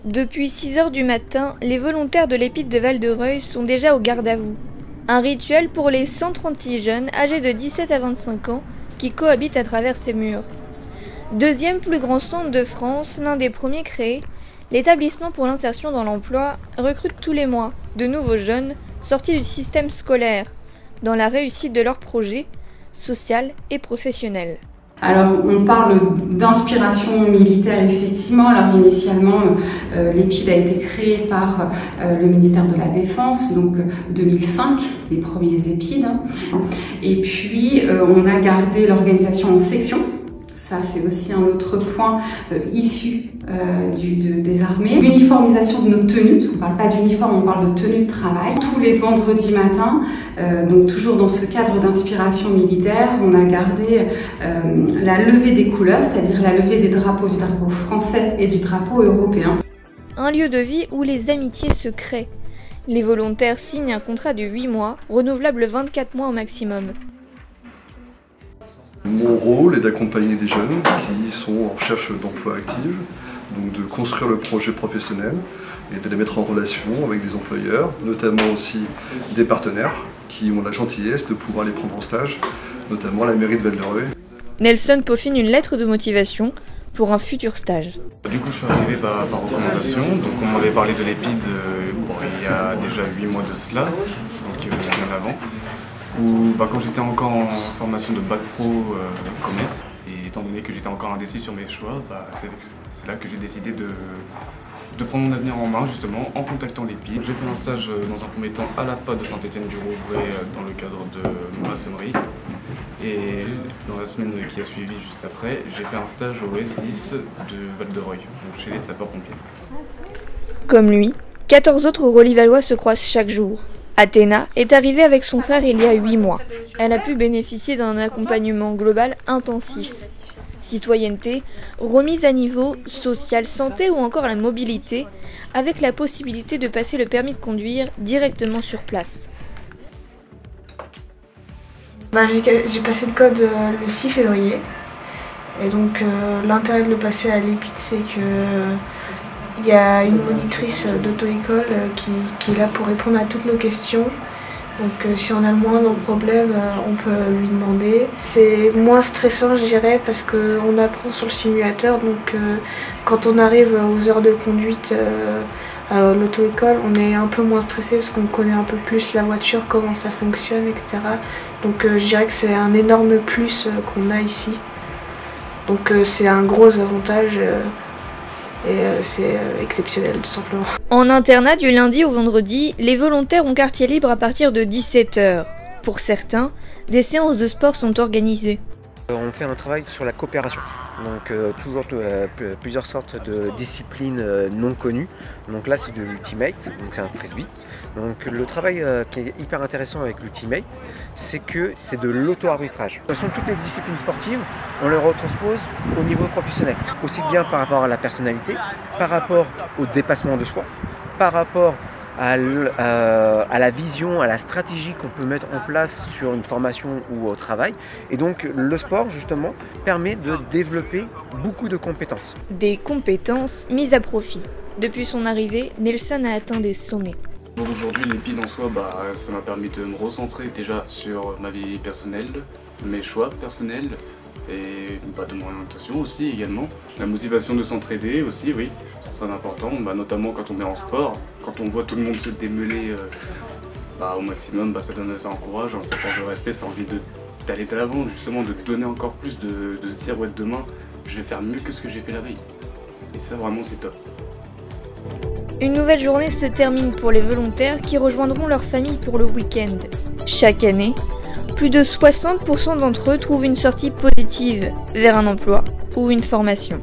Depuis 6 h du matin, les volontaires de l'Épide de Val-de-Reuil sont déjà au garde à vous. Un rituel pour les 136 jeunes âgés de 17 à 25 ans qui cohabitent à travers ces murs. Deuxième plus grand centre de France, l'un des premiers créés, l'établissement pour l'insertion dans l'emploi recrute tous les mois de nouveaux jeunes sortis du système scolaire dans la réussite de leurs projets sociaux et professionnels. Alors, on parle d'inspiration militaire, effectivement. Alors, initialement, l'Épide a été créé par le ministère de la Défense, donc 2005, les premiers Épides. Et puis, on a gardé l'organisation en sections. Ça, c'est aussi un autre point issu des armées. L'uniformisation de nos tenues, on ne parle pas d'uniforme, on parle de tenue de travail. Tous les vendredis matins, donc toujours dans ce cadre d'inspiration militaire, on a gardé la levée des couleurs, c'est-à-dire la levée des drapeaux, du drapeau français et du drapeau européen. Un lieu de vie où les amitiés se créent. Les volontaires signent un contrat de 8 mois, renouvelable 24 mois au maximum. Mon rôle est d'accompagner des jeunes qui sont en recherche d'emploi active, donc de construire le projet professionnel et de les mettre en relation avec des employeurs, notamment aussi des partenaires qui ont la gentillesse de pouvoir les prendre en stage, notamment la mairie de Val-de-Reuil. Nelson peaufine une lettre de motivation pour un futur stage. Du coup, je suis arrivé par recommandation, donc on m'avait parlé de l'Épide il y a déjà 8 mois de cela, donc bien avant. Où, quand j'étais encore en formation de bac pro commerce, et étant donné que j'étais encore indécis sur mes choix, c'est là que j'ai décidé de prendre mon avenir en main, justement, en contactant l'Épide. J'ai fait un stage dans un premier temps à l'APA de Saint-Étienne-du-Rouvray dans le cadre de maçonnerie. Et dans la semaine qui a suivi juste après, j'ai fait un stage au S10 de Val-de-Reuil, donc chez les sapeurs-pompiers. Comme lui, 14 autres Rollivallois se croisent chaque jour. Athéna est arrivée avec son frère il y a 8 mois. Elle a pu bénéficier d'un accompagnement global intensif. Citoyenneté, remise à niveau, social, santé ou encore la mobilité, avec la possibilité de passer le permis de conduire directement sur place. J'ai passé le code le 6 février. Et donc l'intérêt de le passer à l'Épide, c'est que il y a une monitrice d'auto-école qui est là pour répondre à toutes nos questions. Donc si on a le moindre problème, on peut lui demander. C'est moins stressant, je dirais, parce qu'on apprend sur le simulateur. Donc quand on arrive aux heures de conduite à l'auto-école, on est un peu moins stressé parce qu'on connaît un peu plus la voiture, comment ça fonctionne, etc. Donc je dirais que c'est un énorme plus qu'on a ici. Donc c'est un gros avantage. Et c'est exceptionnel tout simplement. En internat du lundi au vendredi, les volontaires ont quartier libre à partir de 17 h. Pour certains, des séances de sport sont organisées. On fait un travail sur la coopération, donc toujours plusieurs sortes de disciplines non connues. Donc là c'est de l'ultimate, donc c'est un frisbee. Donc le travail qui est hyper intéressant avec l'ultimate, c'est que c'est de l'auto-arbitrage. Ce sont toutes les disciplines sportives, on les retranspose au niveau professionnel. Aussi bien par rapport à la personnalité, par rapport au dépassement de soi, par rapport à la vision, à la stratégie qu'on peut mettre en place sur une formation ou au travail. Et donc le sport justement permet de développer beaucoup de compétences. Des compétences mises à profit. Depuis son arrivée, Nelson a atteint des sommets. Aujourd'hui, l'Épide en soi, ça m'a permis de me recentrer déjà sur ma vie personnelle, mes choix personnels et de mon orientation aussi également. La motivation de s'entraider aussi, oui, c'est très important, notamment quand on est en sport, quand on voit tout le monde se démêler au maximum, ça encourage, ça force de respect, ça a envie d'aller de l'avant, justement de donner encore plus, de se dire ouais, demain je vais faire mieux que ce que j'ai fait la veille. Et ça vraiment c'est top. Une nouvelle journée se termine pour les volontaires qui rejoindront leur famille pour le week-end. Chaque année, plus de 60% d'entre eux trouvent une sortie positive vers un emploi ou une formation.